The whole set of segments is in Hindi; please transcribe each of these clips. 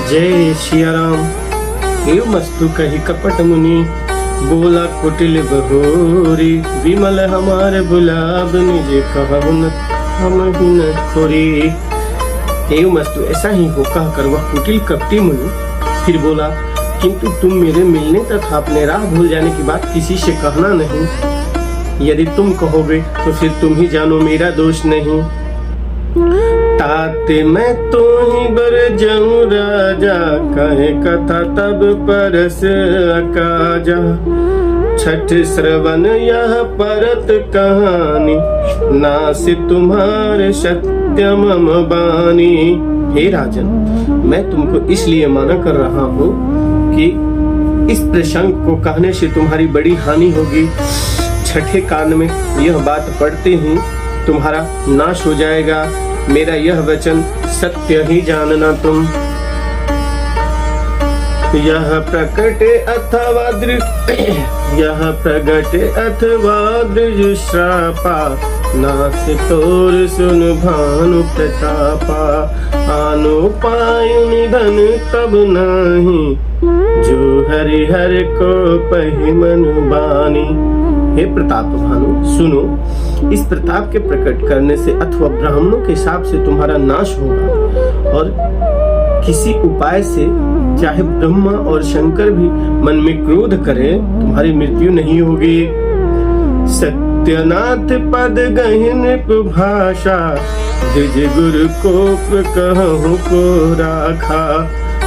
जय सिया राम। एव मस्तु कही कपट मुनि, बोला कुटिल बहोरी। विमल हमारे गुलाब निज कहु न हम ही न खोरी। एव मस्तु ऐसा ही हो कहकर वह कुटिल कपटी मुनि फिर बोला, किंतु तुम मेरे मिलने तथा अपने राह भूल जाने की बात किसी से कहना नहीं। यदि तुम कहोगे तो फिर तुम ही जानो, मेरा दोष नहीं। ताते मैं तो ही बर जाऊं राजा, कहे कथा तब परस अकाजा। छठ श्रवण यह परत कहानी, नास तुम्हारे सत्य मम बानी। हे राजन, मैं तुमको इसलिए मना कर रहा हूँ कि इस प्रसंग को कहने से तुम्हारी बड़ी हानि होगी। छठे कान में यह बात पढ़ते ही तुम्हारा नाश हो जाएगा। मेरा यह वचन सत्य ही जानना तुम। यह प्रकटे अथवा दृश्रापा, नास तोर सुन भानु प्रतापा। आनो पायु निधन तब नाही, जो हरिहर को पहि मन बानी। हे प्रताप भानु सुनो, इस प्रताप के प्रकट करने से अथवा ब्राह्मणों के हिसाब से तुम्हारा नाश होगा, और किसी उपाय से चाहे ब्रह्मा और शंकर भी मन में क्रोध करे तुम्हारी मृत्यु नहीं होगी। सत्यनाथ पद गहिन भाषा, द्विज गुरु कोप कहूँ को राखा।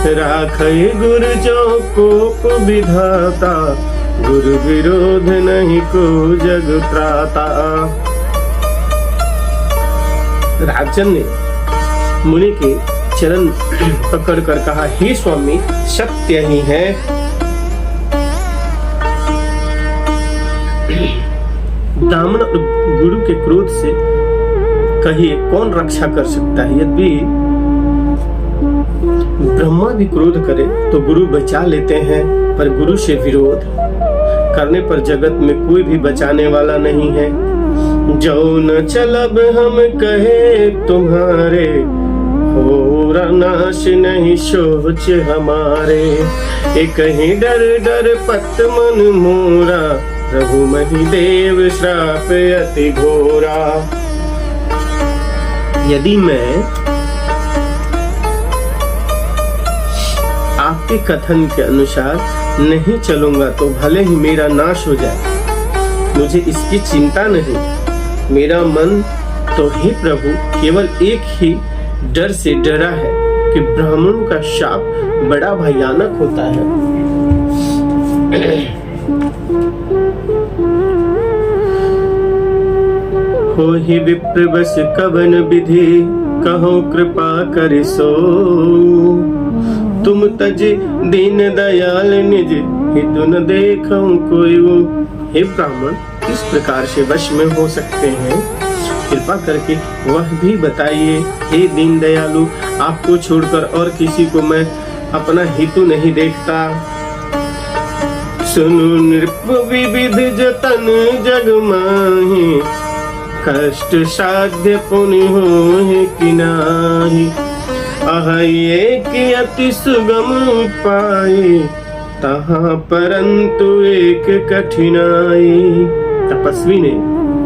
राखै गुरु जो कोप विधाता, गुरु विरोध नहीं को जग त्राता। राजन ने मुनि के चरण पकड़कर कहा, हे स्वामी सत्य ही है। ब्राह्मण और गुरु के क्रोध से कहिए कौन रक्षा कर सकता है। यदि ब्रह्मा भी क्रोध करे तो गुरु बचा लेते हैं, पर गुरु से विरोध करने पर जगत में कोई भी बचाने वाला नहीं है। जो न चलब हम कहे तुम्हारे, हो नाश नहीं सोच हमारे। एक ही डर डर पत मन मोरा, प्रभु मही देव श्राप अति घोरा। यदि मैं आपके कथन के अनुसार नहीं चलूंगा तो भले ही मेरा नाश हो जाए, मुझे इसकी चिंता नहीं। मेरा मन तो हे प्रभु केवल एक ही डर से डरा है कि ब्राह्मणों का शाप बड़ा भयानक होता है। हो ही विप्र बस कवन विधि, कहो कृपा कर सो। तुम तज दीन दयाल निज, हितु न देखो कोई वो। हे ब्राह्मण किस प्रकार से वश में हो सकते हैं, कृपा करके वह भी बताइए। हे दीन दयालु, आपको छोड़कर और किसी को मैं अपना हितु नहीं देखता। सुनु नृप विविध जतन जग माहि, कष्ट साध्य पुनि होहि कि नाही। एक अति सुगम उपाय, तहाँ परंतु एक कठिनाई। तपस्वी ने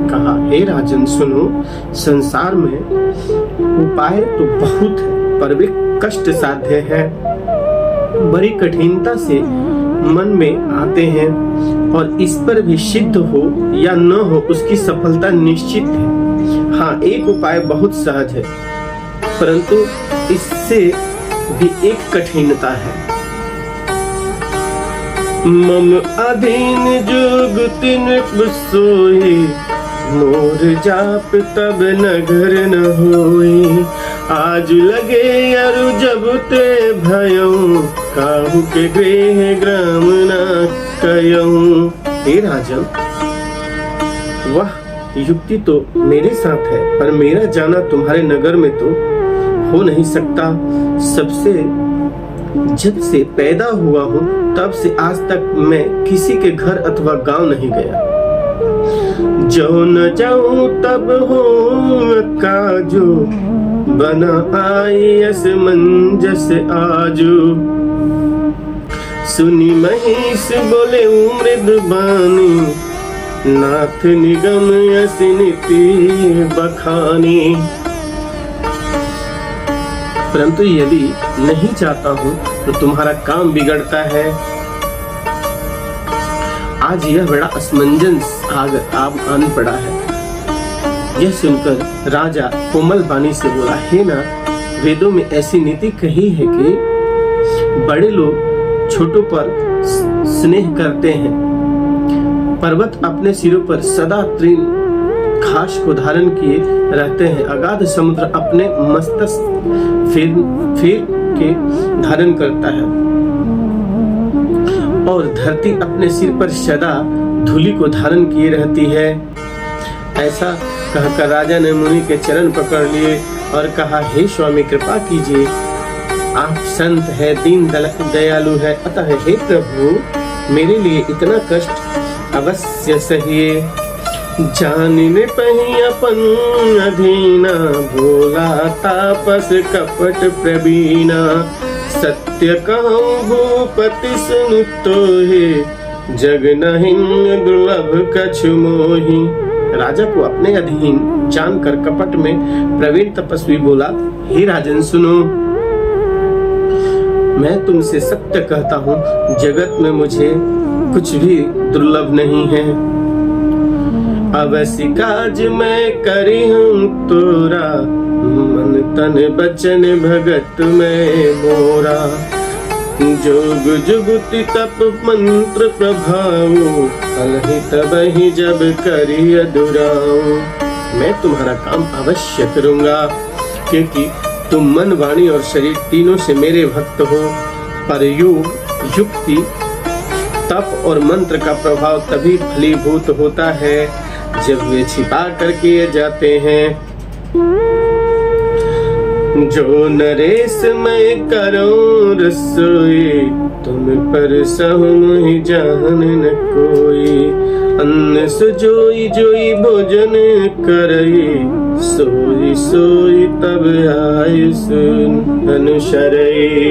कहा, हे राजन सुनो, संसार में उपाय तो बहुत है, पर वे कष्ट साध्य है, बड़ी कठिनता से मन में आते हैं, और इस पर भी सिद्ध हो या न हो उसकी सफलता निश्चित है। हाँ, एक उपाय बहुत सहज है, परंतु इससे भी एक कठिनता है। मम अधीन जोग तिन सोई, मोर जाप तब नगर न होई। आज लगे अरु जब ते भयऊ, काहू के गृह ग्राम न कयऊ। हे राजन, वह युक्ति तो मेरे साथ है, पर मेरा जाना तुम्हारे नगर में तो हो नहीं सकता। जब से पैदा हुआ हूँ तब से आज तक मैं किसी के घर अथवा गांव नहीं गया। जो न जाऊं तब हो काजो, बना आई असमंजस आजू। सुनी महिष बोले मृदबानी, नाथ निगम असी नीति बखानी। परंतु यदि नहीं चाहता हूं तो तुम्हारा काम बिगड़ता है। आज यह बड़ा असमंजस आन पड़ा है। यह सुनकर राजा कोमल वाणी से बोला, हे नाथ, वेदों में ऐसी नीति कही है कि बड़े लोग छोटों पर स्नेह करते हैं। पर्वत अपने सिरों पर सदा तृण घास को धारण किए रहते हैं। अगाध समुद्र अपने मस्तक फेर के धारण करता है और धरती अपने सिर पर सदा धूलि को धारण किए रहती है। ऐसा कहकर राजा ने मुनि के चरण पकड़ लिए और कहा, हे स्वामी कृपा कीजिए, आप संत है, दीन दयालु है, अतः हे प्रभु मेरे लिए इतना कष्ट अवश्य सहिए। जानने पही अपन अधीना, भोला तापस कपट प्रवीणा। सत्य कहूँ भूपति सुन तोहे, जग नहिं दुर्लभ कछु मोहि। राजा को अपने अधीन जानकर कपट में प्रवीण तपस्वी बोला, हे राजन सुनो, मैं तुमसे सत्य कहता हूँ, जगत में मुझे कुछ भी दुर्लभ नहीं है। अवश्य काज मैं करी हूँ तोरा, मन तन बचन भगत में मोरा। जोग जुगति तप मंत्र प्रभाव, अलहि तबहि जब करी अधुराऊं। मैं तुम्हारा काम अवश्य करूंगा, क्योंकि तुम मन वाणी और शरीर तीनों से मेरे भक्त हो। पर योग युक्ति तप और मंत्र का प्रभाव तभी फलीभूत होता है जब वे छिपा कर किए जाते हैं। जो नरेश मैं करूं रसोई, तुम पर सहु जान न कोई। अन्न सुजोई जोई भोजन करई, सोई सोई तब आयुष अनुसरई।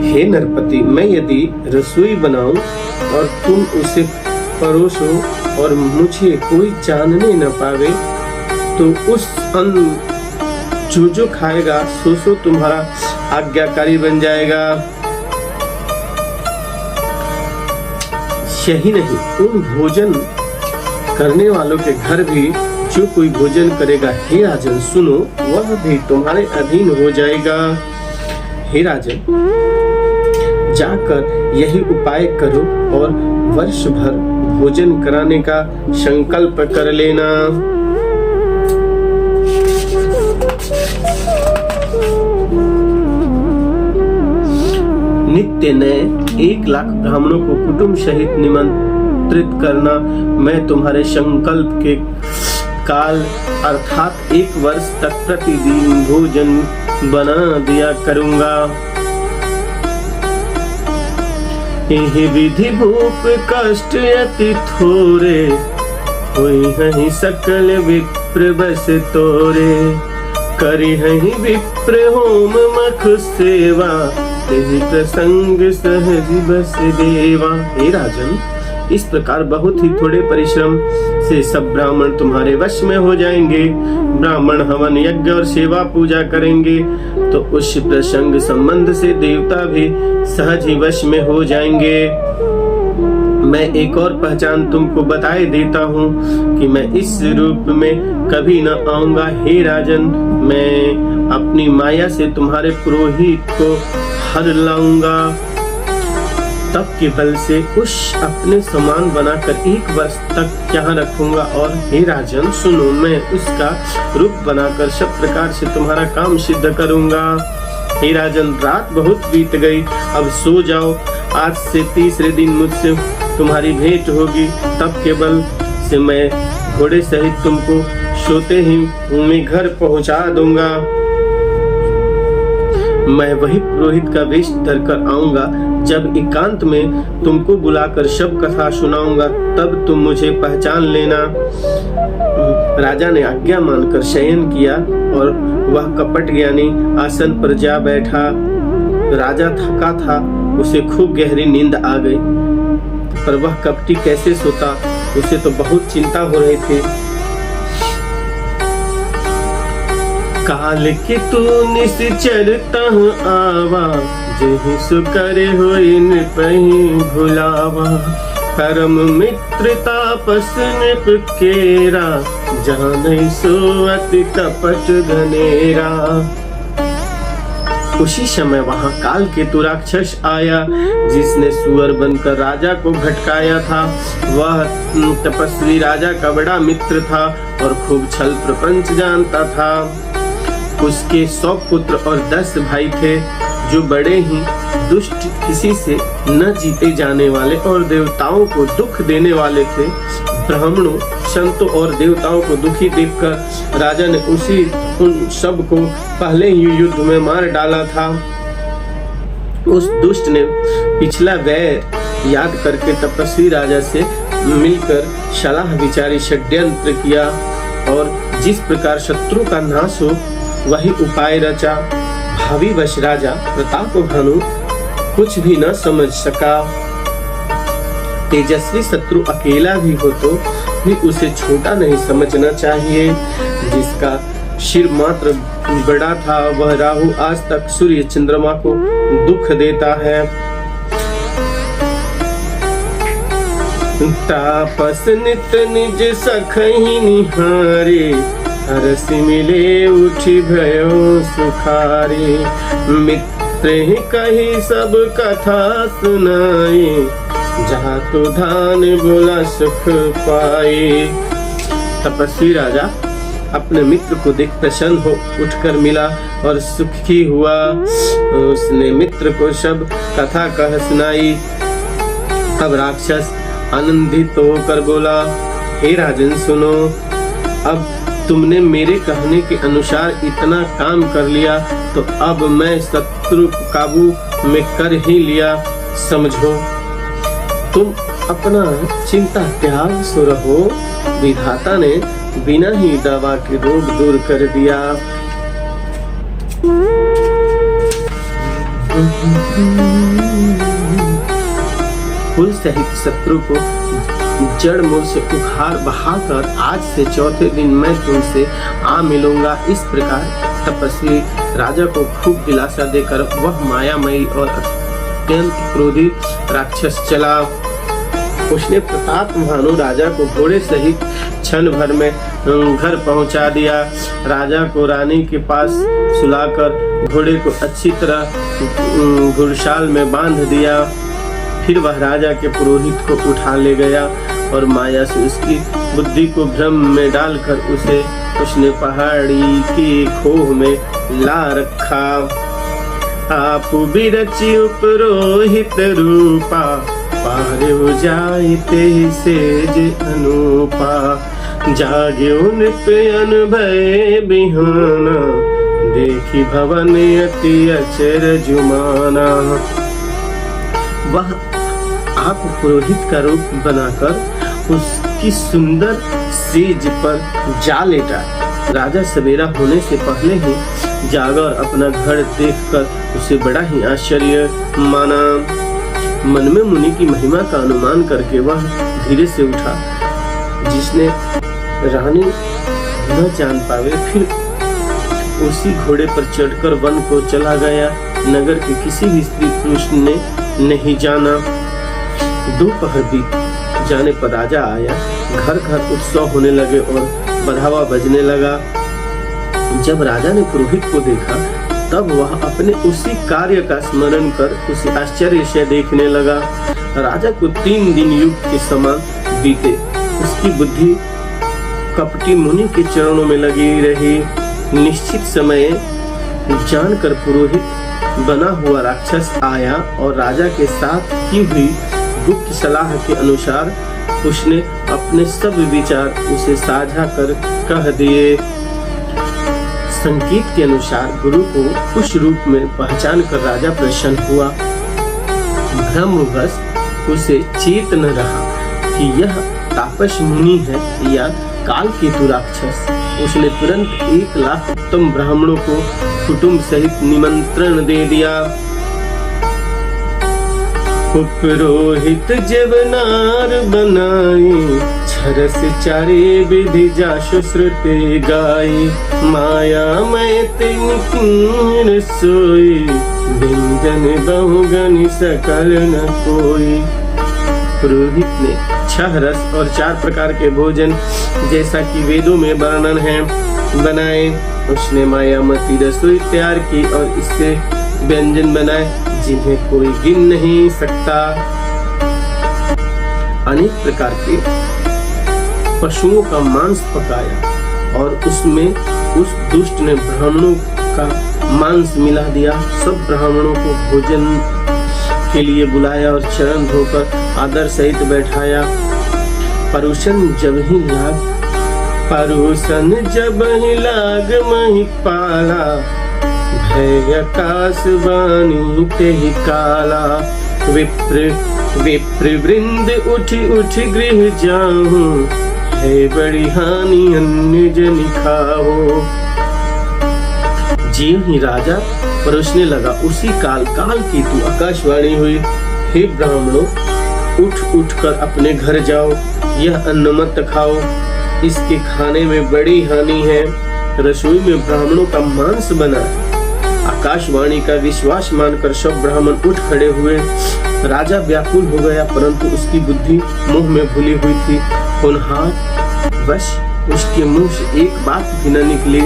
हे नरपति, मैं यदि रसोई बनाऊं और तुम उसे परोसो और मुझे कोई जानने न पावे, तो उस अन्न जो खाएगा सो तुम्हारा आज्ञाकारी बन जाएगा। यही नहीं, उन भोजन करने वालों के घर भी जो कोई भोजन करेगा, हे राजन सुनो, वह भी तुम्हारे अधीन हो जाएगा। हे राजन, जाकर यही उपाय करो और वर्ष भर भोजन कराने का संकल्प कर लेना। नित्य नए 1,00,000 ब्राह्मणों को कुटुंब सहित निमंत्रित करना मैं तुम्हारे संकल्प के काल अर्थात 1 वर्ष तक प्रतिदिन भोजन बना दिया करूंगा। यही विधि भूप कष्ट अति थोरे, होई हहि सकल विप्र बस तोरे। करी हहि विप्र होम मख सेवा, तेहि प्रसंग सहज बस देवा। हे राजन, इस प्रकार बहुत ही थोड़े परिश्रम से सब ब्राह्मण तुम्हारे वश में हो जाएंगे। ब्राह्मण हवन यज्ञ और सेवा पूजा करेंगे तो उस प्रसंग संबंध से देवता भी सहज ही वश में हो जाएंगे। मैं एक और पहचान तुमको बताए देता हूँ कि मैं इस रूप में कभी न आऊंगा। हे राजन, मैं अपनी माया से तुम्हारे पुरोहित को हर लाऊंगा, तब के बल से उस अपने समान बनाकर 1 वर्ष तक यहाँ रखूंगा। और हे राजन सुनो, मैं उसका रूप बनाकर सब प्रकार से तुम्हारा काम सिद्ध करूंगा। हे राजन, रात बहुत बीत गई, अब सो जाओ। आज से 3रे दिन मुझसे तुम्हारी भेंट होगी, तब के बल से मैं घोड़े सहित तुमको सोते ही मैं घर पहुंचा दूंगा। मैं वही पुरोहित का वेश धरकर आऊंगा। जब एकांत में तुमको बुलाकर शब कथा सुनाऊंगा, तब तुम मुझे पहचान लेना। राजा ने आज्ञा मानकर शयन किया और वह कपट ज्ञानी आसन पर जा बैठा। राजा थका था, उसे खूब गहरी नींद आ गई, पर वह कपटी कैसे सोता, उसे तो बहुत चिंता हो रही थी। काल के तू निश्चर तह आवा, जेहि सु करे होई नृपहि भुलावा। परम मित्र तापस नृप केरा, जानहि सो अति कपट घनेरा। उसी समय वहां काल केतु राक्षस आया, जिसने सुअर बनकर राजा को भटकाया था। वह तपस्वी राजा का बड़ा मित्र था और खूब छल प्रपंच जानता था। उसके 100 पुत्र और 10 भाई थे, जो बड़े ही दुष्ट, किसी से न जीते जाने वाले और देवताओं को दुख देने वाले थे। ब्राह्मणों, संतों और देवताओं को दुखी देखकर राजा ने उन सब को पहले ही युद्ध में मार डाला था। उस दुष्ट ने पिछला वैर याद करके तपस्वी राजा से मिलकर सलाह विचारी षड्यंत्र किया और जिस प्रकार शत्रु का नाश हो वही उपाय रचा। भावी वश राजा प्रताप भानु कुछ भी न समझ सका। तेजस्वी शत्रु अकेला भी हो तो भी उसे छोटा नहीं समझना चाहिए। जिसका सिर मात्र बड़ा था, वह राहु आज तक सूर्य चंद्रमा को दुख देता है। तापस नित निज सखहि निहारे, हरस मिले उठी भयो सुखारे। मित्र ही कही सब कथा सुनाई, जहाँ तो धान बोला सुख पाए। तपस्वी राजा अपने मित्र को देख प्रसन्न हो उठकर मिला और सुखी हुआ। उसने मित्र को सब कथा कह सुनाई। तब राक्षस आनंदित होकर बोला, हे राजन सुनो, अब तुमने मेरे कहने के अनुसार इतना काम कर लिया, तो अब मैं शत्रु काबू में कर ही लिया समझो। तुम अपना चिंता त्याग सो रहो। विधाता ने बिना ही दवा के रोग दूर कर दिया। कुल सहित शत्रु को जड़ मूल से उखाड़ बहाकर आज से चौथे दिन मैं तुमसे आ मिलूंगा। इस प्रकार तपस्वी राजा को खूब दिलासा देकर वह मायामयी और अत्यंत क्रोधी राक्षस चला। उसने प्रताप भानु राजा को घोड़े सहित क्षण भर में घर पहुंचा दिया। राजा को रानी के पास सुलाकर घोड़े को अच्छी तरह घुड़साल में बांध दिया। फिर वह राजा के पुरोहित को उठा ले गया और माया से उसकी बुद्धि को भ्रम में डालकर उसने पहाड़ी की खोह में ला रखा। आप बिरचि उपरोहित रूपा, पार हो जाते सेज अनुपा। जागे नृप अनुभय बिहाना, देखी भवन अति अचर जुमाना। वह आप पुरोहित का रूप बनाकर उसकी सुंदर सेज पर जा लेटा। राजा सवेरा होने से पहले ही जागा और अपना घर देखकर उसे बड़ा ही आश्चर्य माना। मन में मुनि की महिमा का अनुमान करके वह धीरे से उठा। जिसने रानी न जान पावे, फिर उसी घोड़े पर चढ़कर वन को चला गया। नगर के किसी भी स्त्री पुरुष ने नहीं जाना। दोपहर बीत जाने पर राजा आया। घर घर उत्सव होने लगे और बढ़ावा बजने लगा। जब राजा ने पुरोहित को देखा, तब वह अपने उसी कार्य का स्मरण कर उसे आश्चर्य से देखने लगा। राजा को 3 दिन युग के समान बीते। उसकी बुद्धि कपटी मुनि के चरणों में लगी रही। निश्चित समय जानकर पुरोहित बना हुआ राक्षस आया और राजा के साथ की हुई गुप्त सलाह के अनुसार उसने अपने सब विचार उसे साझा कर कह दिए। संकेत के अनुसार गुरु को उस रूप में पहचान कर राजा प्रसन्न हुआ। भ्रमवश उसे चेत न रहा कि यह तापस मुनि है या काल केतु राक्षस। उसने तुरंत 1 लाख उत्तम ब्राह्मणों को कुटुंब सहित निमंत्रण दे दिया। पुरोहित जब नार बनाई, छरस चारे विधि जाशु श्रुति गाई। माया मैं तिन कीन सोई, व्यंजन बहुगनि सकल न कोई। पुरोहित ने 6 रस और 4 प्रकार के भोजन, जैसा कि वेदों में वर्णन है, बनाए। उसने मायामती रसोई तैयार की और इससे व्यंजन बनाए जिन्हें कोई गिन नहीं सकता। अनेक प्रकार के पशुओं का मांस पकाया और उसमें उस दुष्ट ने ब्राह्मणों का मांस मिला दिया। सब ब्राह्मणों को भोजन के लिए बुलाया और चरण धोकर आदर सहित बैठाया। परुषण जब ही लाग मही पाला, भय आकाश बानी ते ही काला। विप्र वृंद उठी उठी गृह जाऊं, है बड़ी हानि अन्य जन खाओ। जी ही राजा परोसने लगा, उसी काल केतु आकाशवाणी हुई, हे ब्राह्मणों, उठ कर अपने घर जाओ, यह अन्न मत खाओ, इसके खाने में बड़ी हानि है। रसोई में ब्राह्मणों का मांस बना है। आकाशवाणी का विश्वास मानकर सब ब्राह्मण उठ खड़े हुए। राजा व्याकुल हो गया, परंतु उसकी बुद्धि मुंह में भूली हुई थी। होनहार वश उसके मुंह से एक बात भी न निकली।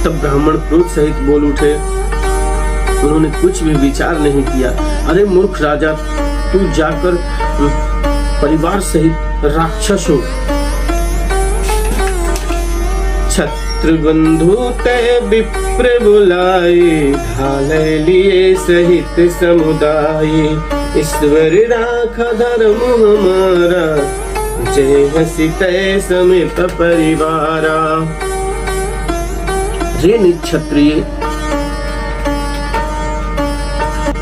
तब ब्राह्मण क्रोध सहित बोल उठे। उन्होंने कुछ भी विचार नहीं किया। अरे मूर्ख राजा, तू जाकर परिवार सहित राक्षस हो। छत्रबंधु तय विप्र बुलाए, ढाल लिए सहित समुदाय। ईश्वर राखा धर्म हमारा, जय हसी तय समेत परिवारा। रे निक्षत्रिय,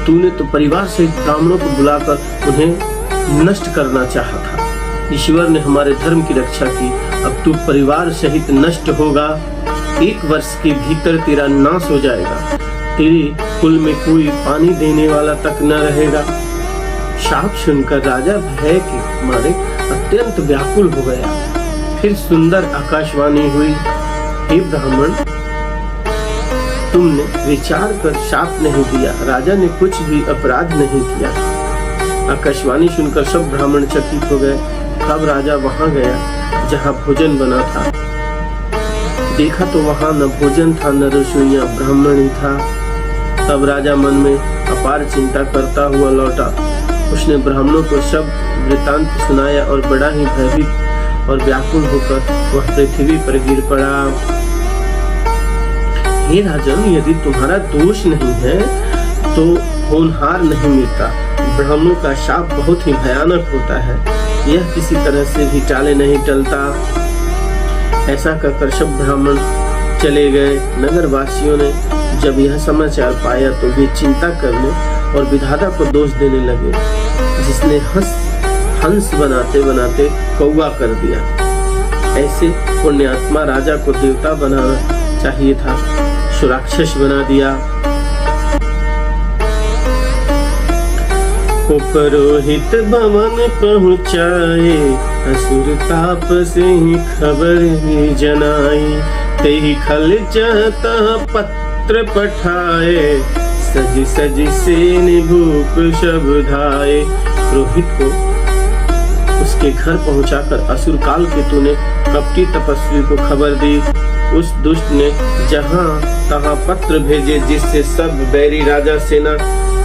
तूने तो परिवार सहित ब्राह्मणों को बुलाकर उन्हें नष्ट करना चाहा था। ईश्वर ने हमारे धर्म की रक्षा की, अब तू परिवार सहित नष्ट होगा। 1 वर्ष के भीतर तेरा नाश हो जाएगा। तेरे कुल में कोई पानी देने वाला तक न रहेगा। शाप सुनकर राजा भय के मारे अत्यंत व्याकुल हो गया। फिर सुंदर आकाशवाणी हुई, हे ब्राह्मण, तुमने विचार कर शाप नहीं दिया। राजा ने कुछ भी अपराध नहीं किया। आकाशवाणी सुनकर सब ब्राह्मण चकित हो गए। तब राजा वहां गया जहां भोजन बना था। देखा तो वहां न भोजन था न रसोइया, ब्राह्मण ही था। तब राजा मन में अपार चिंता करता हुआ लौटा। उसने ब्राह्मणों को सब वृतांत सुनाया और बड़ा ही भयभीत और व्याकुल होकर वह पृथ्वी पर गिर पड़ा। हे राजन, यदि तुम्हारा दोष नहीं है तो होनहार नहीं मिलता। ब्राह्मणों का शाप बहुत ही भयानक होता है, यह किसी तरह से भी टाले नहीं टलता। ऐसा कहकर सब ब्राह्मण चले गए। नगर वासियों ने जब यह समाचार पाया तो वे चिंता करने और विधाता को दोष देने लगे, जिसने हंस बनाते बनाते कौवा कर दिया। ऐसे पुण्यात्मा राजा को देवता बनाना चाहिए था, सुराक्षस बना दिया। पुरोहित भवन पहुँचाए, असुर ताप से ही खबर ही जनाई। तेहि खल चाहता पत्र पठाए, सज सज सेन भूप शब्दाए। पुरोहित को उसके घर पहुंचाकर असुर काल केतु ने कपटी तपस्वी को खबर दी। उस दुष्ट ने जहां तहां पत्र भेजे, जिससे सब बैरी राजा सेना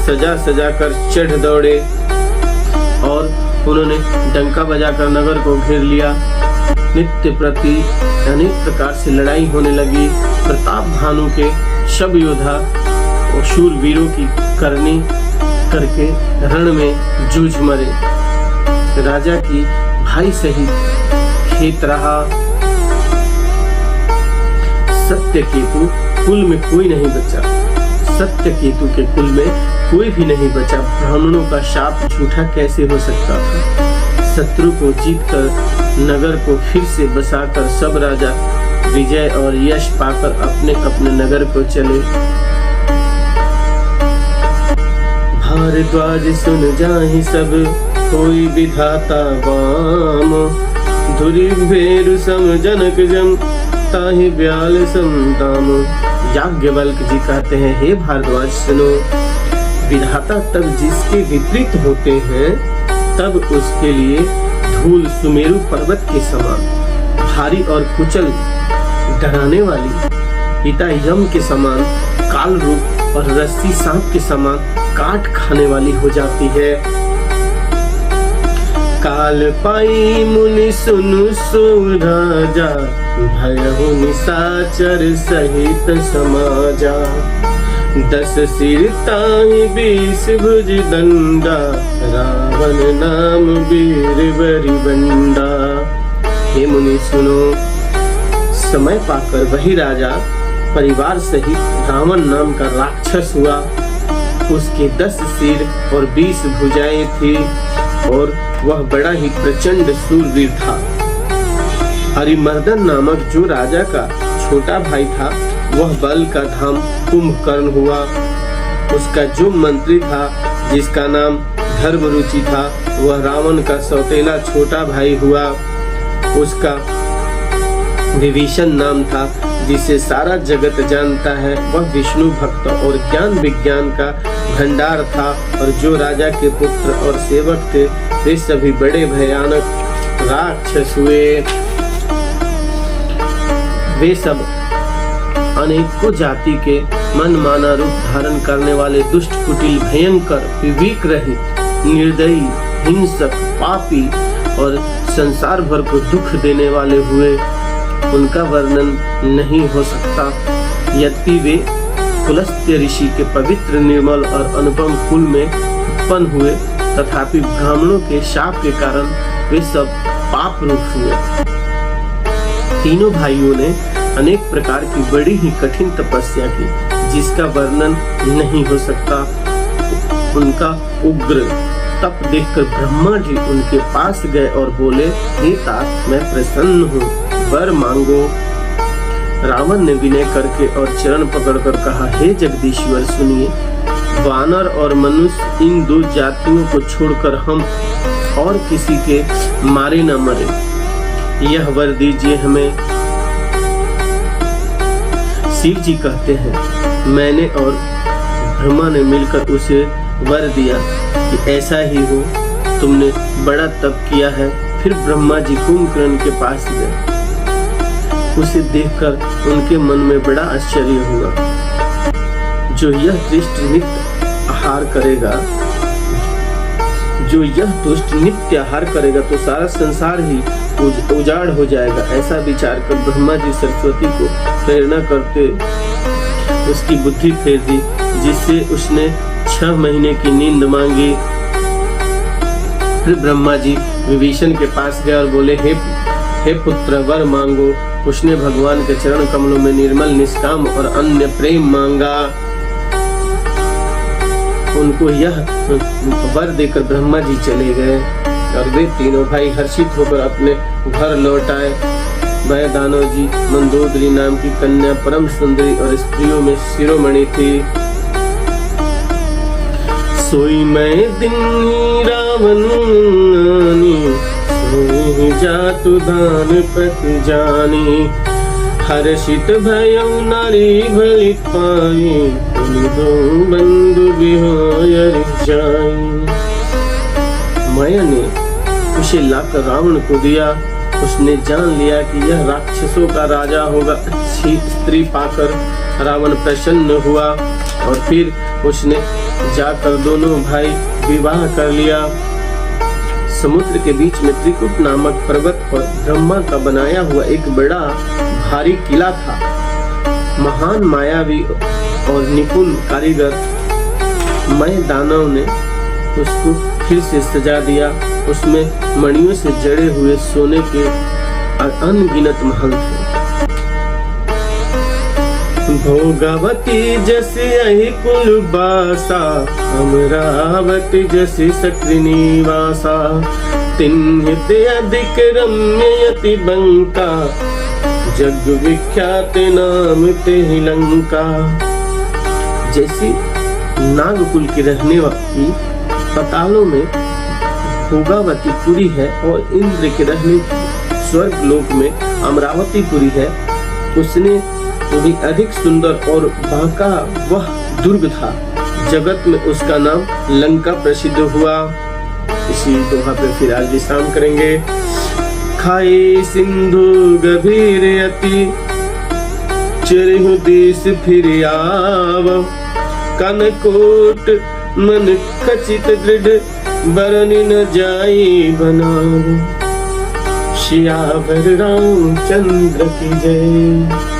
सजा सजा कर चढ़ दौड़े और उन्होंने डंका बजाकर नगर को घेर लिया। नित्य प्रति अनेक प्रकार से लड़ाई होने लगी। प्रताप भानु के सब योद्धा और शूरवीरों की करनी करके रण में जूझ मरे। राजा की भाई सहित खेत रहा। सत्यकेतु कुल में कोई नहीं बचा। सत्यकेतु के कुल में कोई भी नहीं बचा। ब्राह्मणों का शाप झूठा कैसे हो सकता था। शत्रु को जीतकर नगर को फिर से बसाकर सब राजा विजय और यश पाकर अपने अपने नगर को चले। भारद्वाज सुन जाहि सब होई विधाता वाम, धुरि भेरु सम जनक जम ताहि ब्याल सम दाम। याज्ञवल्क जी कहते हैं, हे भारद्वाज सुनो, विधाता तब जिसके विपरीत होते हैं तब उसके लिए धूल सुमेरु पर्वत के समान, भारी और कुचल डराने वाली, पिता यम के समान, काल रूप और रस्सी सांप के समान काट खाने वाली हो जाती है। काल पाई मुनि सुनु सो राजा, भयहु निशाचर सहित समाजा। 10 सिर ताहि 20 भुज दंडा, रावण नाम वीर बरिबंडा। हे मुनि सुनो, समय पाकर वही राजा परिवार सहित रावण नाम का राक्षस हुआ। उसके 10 सिर और 20 भुजाएं थी और वह बड़ा ही प्रचंड शूरवीर था। हरिमर्दन नामक जो राजा का छोटा भाई था वह बल का धाम कुंभकर्ण हुआ। उसका जो मंत्री था जिसका नाम धर्मरुचि था वह रावण का सौतेला छोटा भाई हुआ। उसका विभीषण नाम था जिसे सारा जगत जानता है। वह विष्णु भक्त और ज्ञान विज्ञान का भंडार था। और जो राजा के पुत्र और सेवक थे वे सभी बड़े भयानक राक्षस हुए। वे सब अनेकों जाति के मनमाना रूप धारण करने वाले दुष्ट, कुटिल, भयंकर, विवेक रहित, निर्दयी, हिंसक, पापी और संसार भर को दुख देने वाले हुए। उनका वर्णन नहीं हो सकता। यद्यपि वे पुलस्त्य ऋषि के पवित्र, निर्मल और अनुपम कुल में उत्पन्न हुए, तथापि ब्राह्मणों के शाप के कारण वे सब पाप रूप हुए। तीनों भाइयों ने अनेक प्रकार की बड़ी ही कठिन तपस्या की जिसका वर्णन नहीं हो सकता। उनका उग्र तप देखकर ब्रह्मा जी उनके पास गए और बोले, हे तात, मैं प्रसन्न हूँ, वर मांगो। रावण ने विनय करके और चरण पकड़कर कहा, हे जगदीश्वर सुनिए, वानर और मनुष्य इन 2 जातियों को छोड़कर हम और किसी के मारे न मरे, यह वर दीजिए हमें। शिव जी कहते हैं, मैंने और ब्रह्मा ने मिलकर उसे वर दिया कि ऐसा ही हो। तुमने बड़ा तप किया है। फिर ब्रह्मा जी कुंभकर्ण के पास गए। उसे देखकर उनके मन में बड़ा आश्चर्य हुआ। जो यह दुष्ट नित्य आहार करेगा तो सारा संसार ही उजाड़ हो जाएगा। ऐसा विचार कर ब्रह्मा जी सरस्वती को प्रेरणा करते उसकी बुद्धि फेर दी, जिससे उसने 6 महीने की नींद मांगी। फिर ब्रह्मा जी विभीषण के पास गए और बोले, हे पुत्र, वर मांगो। उसने भगवान के चरण कमलों में निर्मल, निष्काम और अन्य प्रेम मांगा। उनको यह वर देकर ब्रह्मा जी चले गए और वे तीनों भाई हर्षित होकर अपने घर लौट आए। वह दानव जी मंदोदरी नाम की कन्या परम सुंदरी और स्त्रियों में शिरोमणि थी। सोई मैं दिन रावण सोई जातु दान पति जानी, हर्षित भयउ नारी भली पाई, दो बंधु बिहोयर जाई। माया ने उसे लाकर रावण को दिया। उसने जान लिया कि यह राक्षसों का राजा होगा। अच्छी स्त्री पाकर रावण प्रसन्न हुआ और फिर उसने जाकर दोनों भाई विवाह कर लिया। समुद्र के बीच में त्रिकुट नामक पर्वत पर ब्रह्मा का बनाया हुआ एक बड़ा भारी किला था। महान मायावी और निपुण कारीगर मय दानव ने उसको फिर से सजा दिया। उसमें मणियों से जड़े हुए सोने के अनगिनत महल थे। भोगावती जैसे यही कुल बासा, अमरावती जैसे सक्रिनिवासा, तिन्हित अधिक रम्य अति बंका, जग विख्यात नाम तेहि लंका। जैसी नागकुल की रहने वाली पातालों में भोगावतीपुरी है और इंद्र के रहने स्वर्ग लोक में अमरावतीपुरी है, उसने भी अधिक सुंदर और बांका वह दुर्ग था, जगत में उसका नाम लंका प्रसिद्ध हुआ। इसी दोहा पे फिर आज विश्राम करेंगे। खाई सिंधु गभीर अति, चरहु देश फिर आव, कनकोट मन खचित दृढ़, बरनि न जाई बनाव। सियावर रामचंद्र की जय।